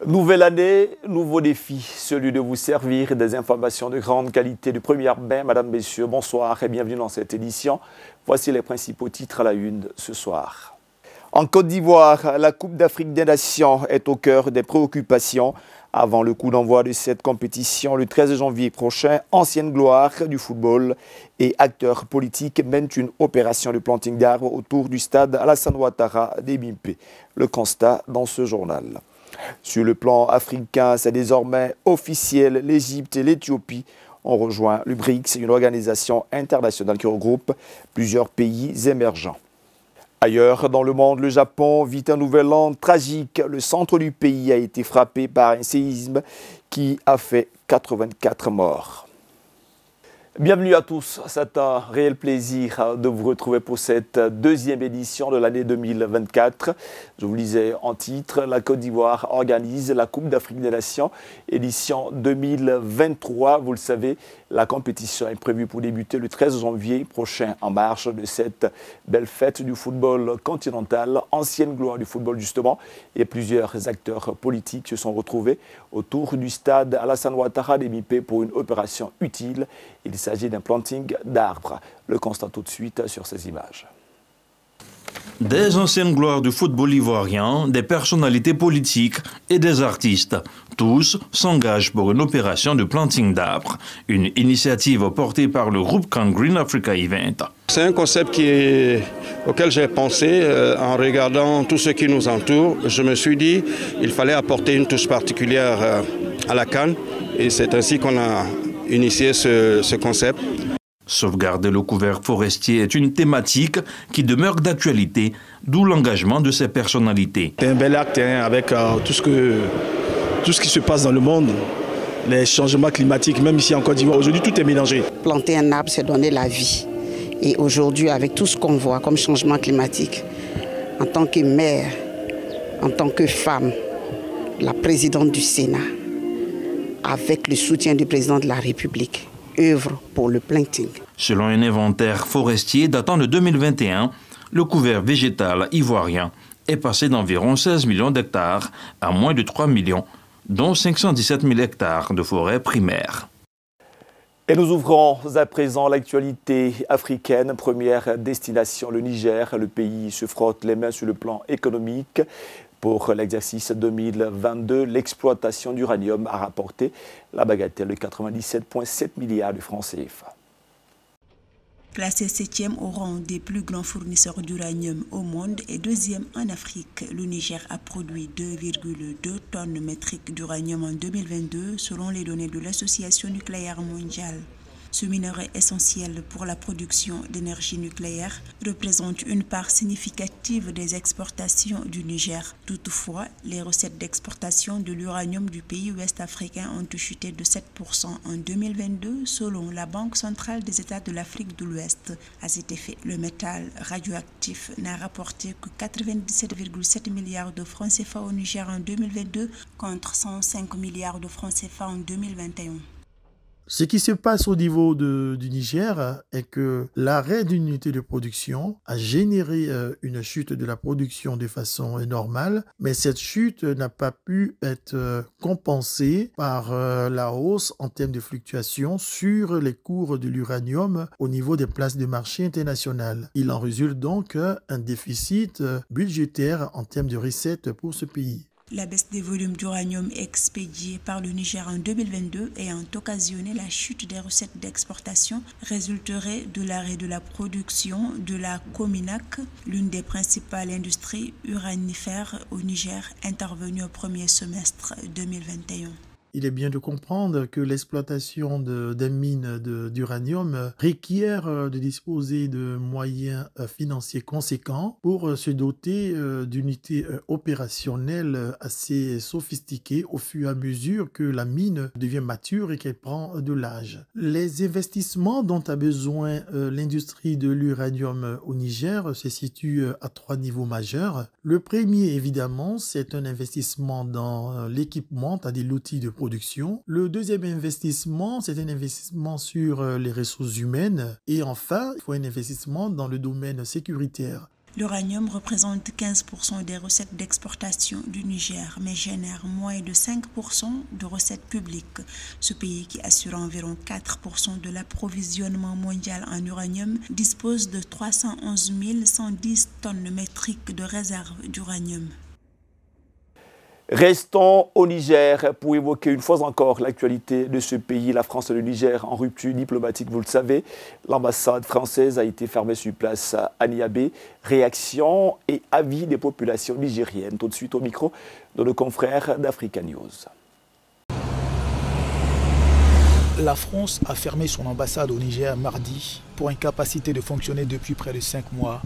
Nouvelle année, nouveau défi, celui de vous servir des informations de grande qualité de première main. Madame, Messieurs, bonsoir et bienvenue dans cette édition. Voici les principaux titres à la une ce soir. En Côte d'Ivoire, la Coupe d'Afrique des Nations est au cœur des préoccupations. Avant le coup d'envoi de cette compétition, le 13 janvier prochain, ancienne gloire du football et acteurs politiques mènent une opération de planting d'arbres autour du stade Alassane Ouattara d'Ebimpe. Le constat dans ce journal. Sur le plan africain, c'est désormais officiel. L'Égypte et l'Éthiopie ont rejoint le BRICS, une organisation internationale qui regroupe plusieurs pays émergents. Ailleurs dans le monde, le Japon vit un nouvel an tragique. Le centre du pays a été frappé par un séisme qui a fait 84 morts. Bienvenue à tous, c'est un réel plaisir de vous retrouver pour cette deuxième édition de l'année 2024. Je vous lisais en titre, la Côte d'Ivoire organise la Coupe d'Afrique des Nations, édition 2023. Vous le savez, la compétition est prévue pour débuter le 13 janvier prochain en marge de cette belle fête du football continental, ancienne gloire du football justement, et plusieurs acteurs politiques se sont retrouvés autour du stade Alassane Ouattara d'Ebimpe pour une opération utile. Il s'agit d'un planting d'arbres. Le constat tout de suite sur ces images. Des anciennes gloires du football ivoirien, des personnalités politiques et des artistes. Tous s'engagent pour une opération de planting d'arbres, une initiative portée par le groupe Can Green Africa Event. C'est un concept auquel j'ai pensé en regardant tout ce qui nous entoure. Je me suis dit qu'il fallait apporter une touche particulière à la CAN et c'est ainsi qu'on a initié ce concept. Sauvegarder le couvert forestier est une thématique qui demeure d'actualité, d'où l'engagement de ces personnalités. C'est un bel acte avec tout ce qui se passe dans le monde, les changements climatiques, même ici en Côte d'Ivoire. Aujourd'hui, tout est mélangé. Planter un arbre, c'est donner la vie. Et aujourd'hui, avec tout ce qu'on voit comme changement climatique, en tant que mère, en tant que femme, la présidente du Sénat, avec le soutien du président de la République, œuvre pour le planting. Selon un inventaire forestier datant de 2021, le couvert végétal ivoirien est passé d'environ 16 millions d'hectares à moins de 3 millions, dont 517 000 hectares de forêt primaire. Et nous ouvrons à présent l'actualité africaine. Première destination, le Niger. Le pays se frotte les mains sur le plan économique. Pour l'exercice 2022, l'exploitation d'uranium a rapporté la bagatelle de 97,7 milliards de francs CFA. Classé 7e au rang des plus grands fournisseurs d'uranium au monde et 2e en Afrique, le Niger a produit 2,2 tonnes métriques d'uranium en 2022 selon les données de l'Association nucléaire mondiale. Ce minerai essentiel pour la production d'énergie nucléaire représente une part significative des exportations du Niger. Toutefois, les recettes d'exportation de l'uranium du pays ouest-africain ont chuté de 7% en 2022 selon la Banque centrale des États de l'Afrique de l'Ouest. À cet effet, le métal radioactif n'a rapporté que 97,7 milliards de francs CFA au Niger en 2022 contre 105 milliards de francs CFA en 2021. Ce qui se passe au niveau du Niger est que l'arrêt d'une unité de production a généré une chute de la production de façon normale, mais cette chute n'a pas pu être compensée par la hausse en termes de fluctuations sur les cours de l'uranium au niveau des places de marché internationales. Il en résulte donc un déficit budgétaire en termes de recettes pour ce pays. La baisse des volumes d'uranium expédiés par le Niger en 2022 ayant occasionné la chute des recettes d'exportation résulterait de l'arrêt de la production de la Cominac, l'une des principales industries uranifères au Niger, intervenue au premier semestre 2021. Il est bien de comprendre que l'exploitation des mines d'uranium requiert de disposer de moyens financiers conséquents pour se doter d'unités opérationnelles assez sophistiquées au fur et à mesure que la mine devient mature et qu'elle prend de l'âge. Les investissements dont a besoin l'industrie de l'uranium au Niger se situent à 3 niveaux majeurs. Le premier, évidemment, c'est un investissement dans l'équipement, c'est-à-dire l'outil de production. Le deuxième investissement, c'est un investissement sur les ressources humaines. Et enfin, il faut un investissement dans le domaine sécuritaire. L'uranium représente 15% des recettes d'exportation du Niger, mais génère moins de 5% de recettes publiques. Ce pays, qui assure environ 4% de l'approvisionnement mondial en uranium, dispose de 311 110 tonnes métriques de réserves d'uranium. Restons au Niger pour évoquer une fois encore l'actualité de ce pays. La France et le Niger en rupture diplomatique, vous le savez. L'ambassade française a été fermée sur place à Niamey. Réaction et avis des populations nigériennes. Tout de suite au micro de nos confrères d'Africa News. La France a fermé son ambassade au Niger mardi pour incapacité de fonctionner depuis près de 5 mois.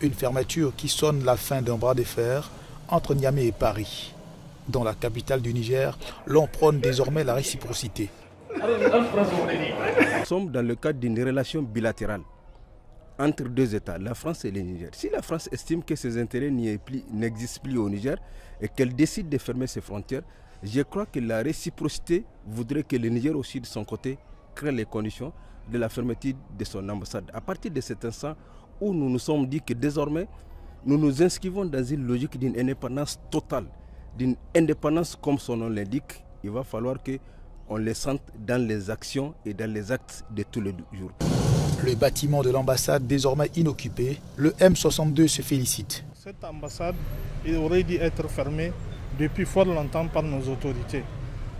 Une fermeture qui sonne la fin d'un bras de fer entre Niamey et Paris. Dans la capitale du Niger, l'on prône désormais la réciprocité. Nous sommes dans le cadre d'une relation bilatérale entre deux États, la France et le Niger. Si la France estime que ses intérêts n'existent plus au Niger et qu'elle décide de fermer ses frontières, je crois que la réciprocité voudrait que le Niger aussi de son côté crée les conditions de la fermeture de son ambassade. À partir de cet instant où nous nous sommes dit que désormais nous nous inscrivons dans une logique d'une indépendance totale, d'une indépendance comme son nom l'indique, il va falloir qu'on les sente dans les actions et dans les actes de tous les jours. Le bâtiment de l'ambassade désormais inoccupé, le M62 se félicite. Cette ambassade aurait dû être fermée depuis fort longtemps par nos autorités.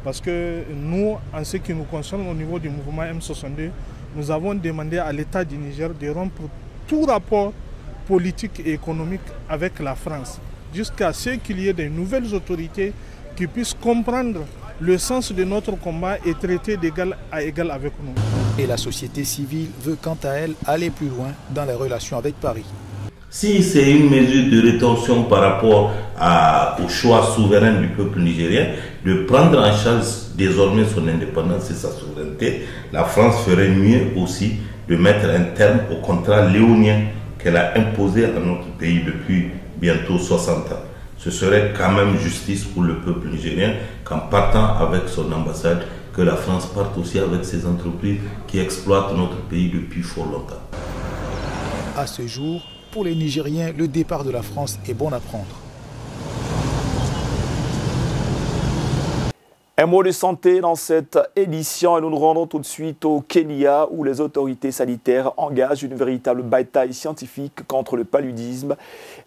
Parce que nous, en ce qui nous concerne au niveau du mouvement M62, nous avons demandé à l'État du Niger de rompre tout rapport politique et économique avec la France, jusqu'à ce qu'il y ait de nouvelles autorités qui puissent comprendre le sens de notre combat et traiter d'égal à égal avec nous. Et la société civile veut quant à elle aller plus loin dans les relations avec Paris. Si c'est une mesure de rétorsion par rapport au choix souverain du peuple nigérien de prendre en charge désormais son indépendance et sa souveraineté, la France ferait mieux aussi de mettre un terme au contrat léonien qu'elle a imposé à notre pays depuis bientôt 60 ans. Ce serait quand même justice pour le peuple nigérien qu'en partant avec son ambassade, que la France parte aussi avec ses entreprises qui exploitent notre pays depuis fort longtemps. À ce jour, pour les Nigériens, le départ de la France est bon à prendre. Un mot de santé dans cette édition et nous nous rendons tout de suite au Kenya où les autorités sanitaires engagent une véritable bataille scientifique contre le paludisme.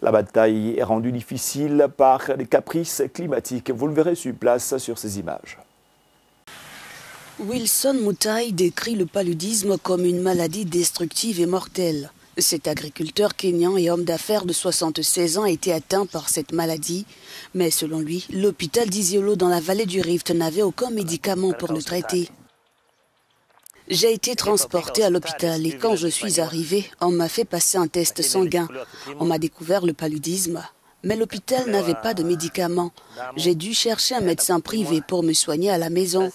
La bataille est rendue difficile par les caprices climatiques. Vous le verrez sur place sur ces images. Wilson Mutai décrit le paludisme comme une maladie destructive et mortelle. Cet agriculteur kényan et homme d'affaires de 76 ans a été atteint par cette maladie. Mais selon lui, l'hôpital d'Isiolo dans la vallée du Rift n'avait aucun médicament pour le traiter. J'ai été transporté à l'hôpital et quand je suis arrivé, on m'a fait passer un test sanguin. On m'a découvert le paludisme. Mais l'hôpital n'avait pas de médicaments. J'ai dû chercher un médecin privé pour me soigner à la maison.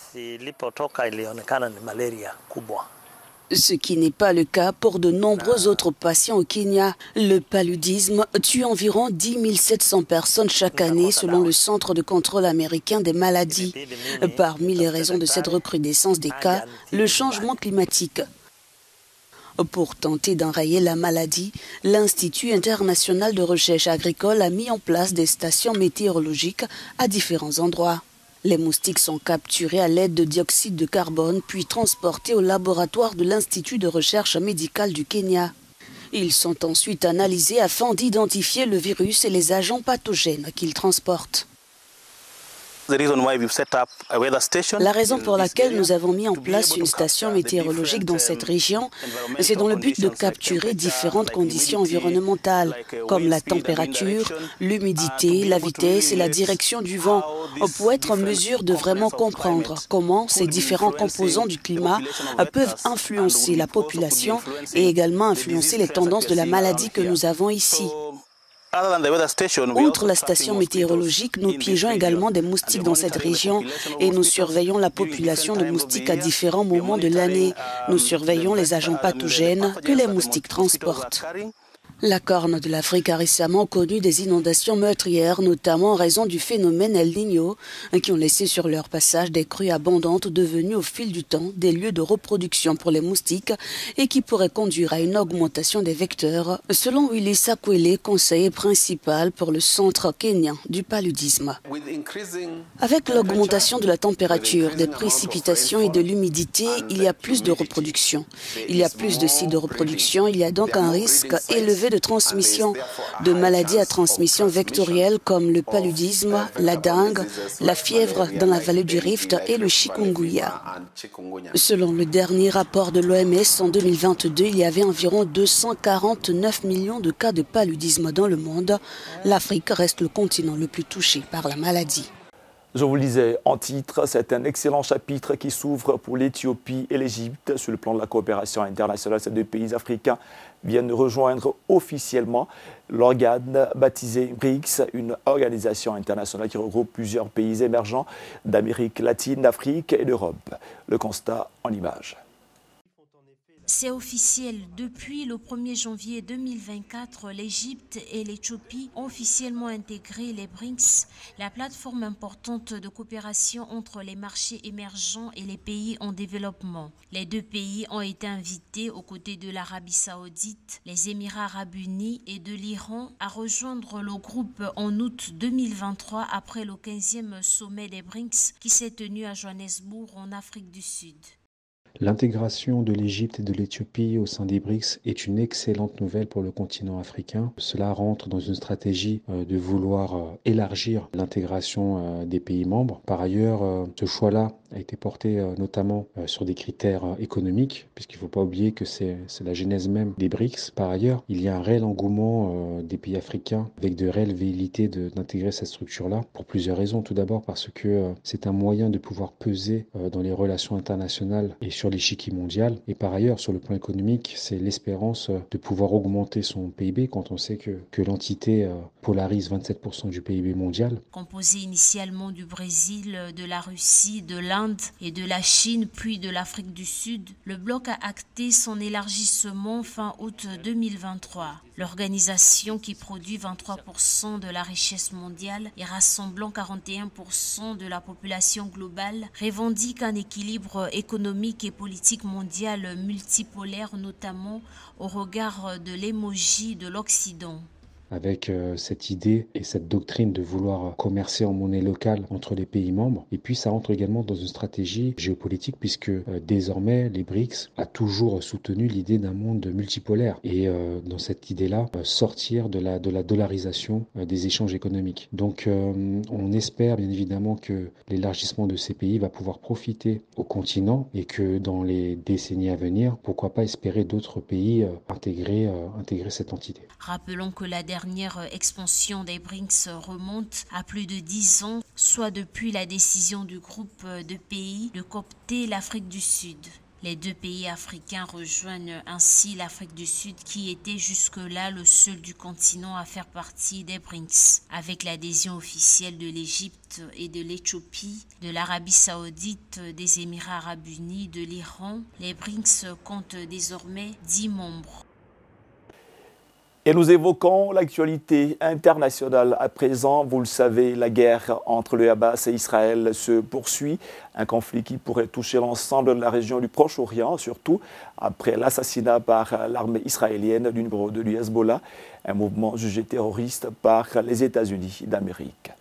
Ce qui n'est pas le cas pour de nombreux autres patients au Kenya. Le paludisme tue environ 10 700 personnes chaque année selon le Centre de contrôle américain des maladies. Parmi les raisons de cette recrudescence des cas, le changement climatique. Pour tenter d'enrayer la maladie, l'Institut international de recherche agricole a mis en place des stations météorologiques à différents endroits. Les moustiques sont capturés à l'aide de dioxyde de carbone puis transportés au laboratoire de l'Institut de recherche médicale du Kenya. Ils sont ensuite analysés afin d'identifier le virus et les agents pathogènes qu'ils transportent. La raison pour laquelle nous avons mis en place une station météorologique dans cette région, c'est dans le but de capturer différentes conditions environnementales, comme la température, l'humidité, la vitesse et la direction du vent, pour être en mesure de vraiment comprendre comment ces différents composants du climat peuvent influencer la population et également influencer les tendances de la maladie que nous avons ici. Outre la station météorologique, nous piégeons également des moustiques dans cette région et nous surveillons la population de moustiques à différents moments de l'année. Nous surveillons les agents pathogènes que les moustiques transportent. La Corne de l'Afrique a récemment connu des inondations meurtrières, notamment en raison du phénomène El Niño, qui ont laissé sur leur passage des crues abondantes devenues au fil du temps des lieux de reproduction pour les moustiques et qui pourraient conduire à une augmentation des vecteurs, selon Willy Sakwele, conseiller principal pour le centre kényan du paludisme. Avec l'augmentation de la température, des précipitations et de l'humidité, il y a plus de reproduction. Il y a plus de sites de reproduction, il y a donc un risque élevé de transmission de maladies à transmission vectorielle comme le paludisme, la dengue, la fièvre dans la vallée du Rift et le chikungunya. Selon le dernier rapport de l'OMS, en 2022, il y avait environ 249 millions de cas de paludisme dans le monde. L'Afrique reste le continent le plus touché par la maladie. Je vous le disais en titre, c'est un excellent chapitre qui s'ouvre pour l'Éthiopie et l'Égypte. Sur le plan de la coopération internationale, ces deux pays africains viennent de rejoindre officiellement l'organe baptisé BRICS, une organisation internationale qui regroupe plusieurs pays émergents d'Amérique latine, d'Afrique et d'Europe. Le constat en images. C'est officiel. Depuis le 1er janvier 2024, l'Égypte et l'Éthiopie ont officiellement intégré les BRICS, la plateforme importante de coopération entre les marchés émergents et les pays en développement. Les deux pays ont été invités aux côtés de l'Arabie Saoudite, les Émirats Arabes Unis et de l'Iran à rejoindre le groupe en août 2023 après le 15e sommet des BRICS qui s'est tenu à Johannesburg en Afrique du Sud. L'intégration de l'Égypte et de l'Éthiopie au sein des BRICS est une excellente nouvelle pour le continent africain. Cela rentre dans une stratégie de vouloir élargir l'intégration des pays membres. Par ailleurs, ce choix-là a été porté notamment sur des critères économiques, puisqu'il ne faut pas oublier que c'est la genèse même des BRICS. Par ailleurs, il y a un réel engouement des pays africains avec de réelles velléités d'intégrer cette structure-là pour plusieurs raisons. Tout d'abord parce que c'est un moyen de pouvoir peser dans les relations internationales et sur l'échiquier mondial. Et par ailleurs, sur le plan économique, c'est l'espérance de pouvoir augmenter son PIB quand on sait que l'entité polarise 27% du PIB mondial. Composé initialement du Brésil, de la Russie, de l'Inde et de la Chine, puis de l'Afrique du Sud, le bloc a acté son élargissement fin août 2023. L'organisation qui produit 23% de la richesse mondiale et rassemblant 41% de la population globale revendique un équilibre économique et politique mondiale multipolaire, notamment au regard de l'hémogie de l'Occident. Avec cette idée et cette doctrine de vouloir commercer en monnaie locale entre les pays membres. Et puis ça entre également dans une stratégie géopolitique puisque désormais les BRICS a toujours soutenu l'idée d'un monde multipolaire et dans cette idée-là sortir de la dollarisation des échanges économiques. Donc on espère bien évidemment que l'élargissement de ces pays va pouvoir profiter au continent et que dans les décennies à venir, pourquoi pas espérer d'autres pays intégrer cette entité. Rappelons que la dernière expansion des BRICS remonte à plus de 10 ans, soit depuis la décision du groupe de pays de coopter l'Afrique du Sud. Les deux pays africains rejoignent ainsi l'Afrique du Sud qui était jusque-là le seul du continent à faire partie des BRICS. Avec l'adhésion officielle de l'Égypte et de l'Éthiopie, de l'Arabie Saoudite, des Émirats Arabes Unis, de l'Iran, les BRICS comptent désormais 10 membres. Et nous évoquons l'actualité internationale. À présent, vous le savez, la guerre entre le Hamas et Israël se poursuit. Un conflit qui pourrait toucher l'ensemble de la région du Proche-Orient, surtout après l'assassinat par l'armée israélienne du numéro 2 du Hezbollah, un mouvement jugé terroriste par les États-Unis d'Amérique.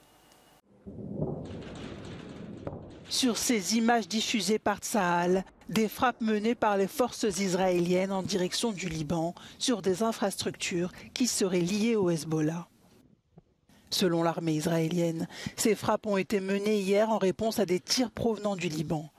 Sur ces images diffusées par Tsahal, des frappes menées par les forces israéliennes en direction du Liban sur des infrastructures qui seraient liées au Hezbollah. Selon l'armée israélienne, ces frappes ont été menées hier en réponse à des tirs provenant du Liban.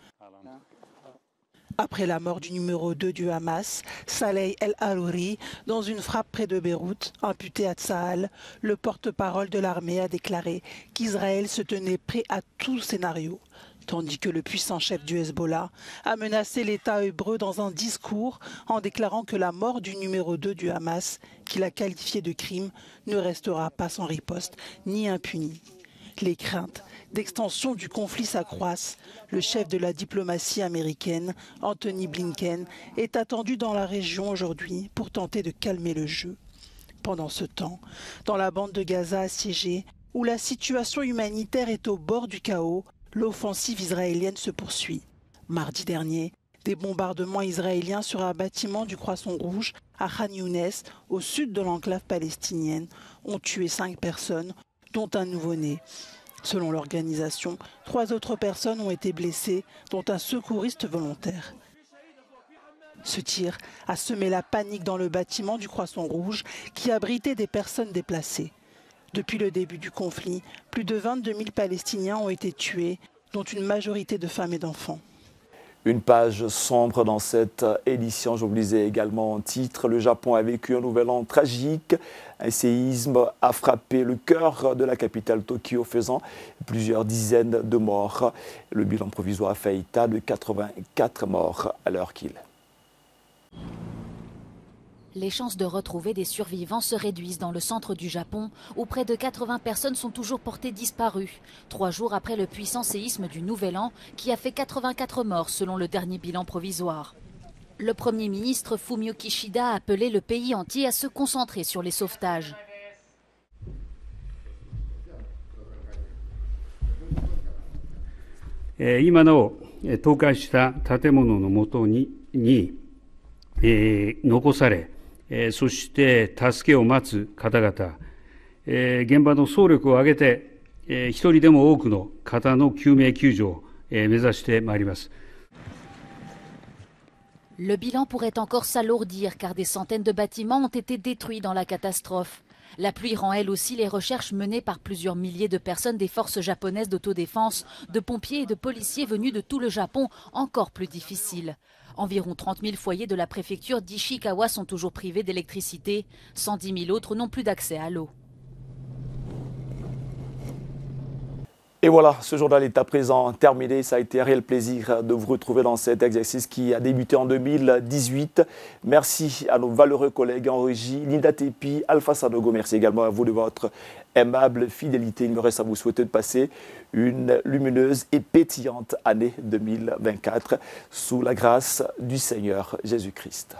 Après la mort du numéro 2 du Hamas, Saleh El-Arouri, dans une frappe près de Beyrouth, imputée à Tsahal, le porte-parole de l'armée a déclaré qu'Israël se tenait prêt à tout scénario. Tandis que le puissant chef du Hezbollah a menacé l'État hébreu dans un discours en déclarant que la mort du numéro 2 du Hamas, qu'il a qualifié de crime, ne restera pas sans riposte ni impunie. Les craintes d'extension du conflit s'accroissent. Le chef de la diplomatie américaine, Anthony Blinken, est attendu dans la région aujourd'hui pour tenter de calmer le jeu. Pendant ce temps, dans la bande de Gaza assiégée, où la situation humanitaire est au bord du chaos, l'offensive israélienne se poursuit. Mardi dernier, des bombardements israéliens sur un bâtiment du Croissant Rouge à Khan Younes, au sud de l'enclave palestinienne, ont tué 5 personnes, dont un nouveau-né. Selon l'organisation, 3 autres personnes ont été blessées, dont un secouriste volontaire. Ce tir a semé la panique dans le bâtiment du Croissant Rouge qui abritait des personnes déplacées. Depuis le début du conflit, plus de 22 000 Palestiniens ont été tués, dont une majorité de femmes et d'enfants. Une page sombre dans cette édition, je vous lisais également en titre. Le Japon a vécu un nouvel an tragique. Un séisme a frappé le cœur de la capitale Tokyo, faisant plusieurs dizaines de morts. Le bilan provisoire a fait état de 84 morts à l'heure qu'il est. Les chances de retrouver des survivants se réduisent dans le centre du Japon, où près de 80 personnes sont toujours portées disparues, 3 jours après le puissant séisme du Nouvel An, qui a fait 84 morts selon le dernier bilan provisoire. Le Premier ministre Fumio Kishida a appelé le pays entier à se concentrer sur les sauvetages. Le bilan pourrait encore s'alourdir car des centaines de bâtiments ont été détruits dans la catastrophe. La pluie rend elle aussi les recherches menées par plusieurs milliers de personnes des forces japonaises d'autodéfense, de pompiers et de policiers venus de tout le Japon encore plus difficiles. Environ 30 000 foyers de la préfecture d'Ishikawa sont toujours privés d'électricité. 110 000 autres n'ont plus d'accès à l'eau. Et voilà, ce journal est à présent terminé. Ça a été un réel plaisir de vous retrouver dans cet exercice qui a débuté en 2018. Merci à nos valeureux collègues en régie, Linda Tepi, Alpha Sanogo. Merci également à vous de votre aimable fidélité. Il me reste à vous souhaiter de passer une lumineuse et pétillante année 2024 sous la grâce du Seigneur Jésus-Christ.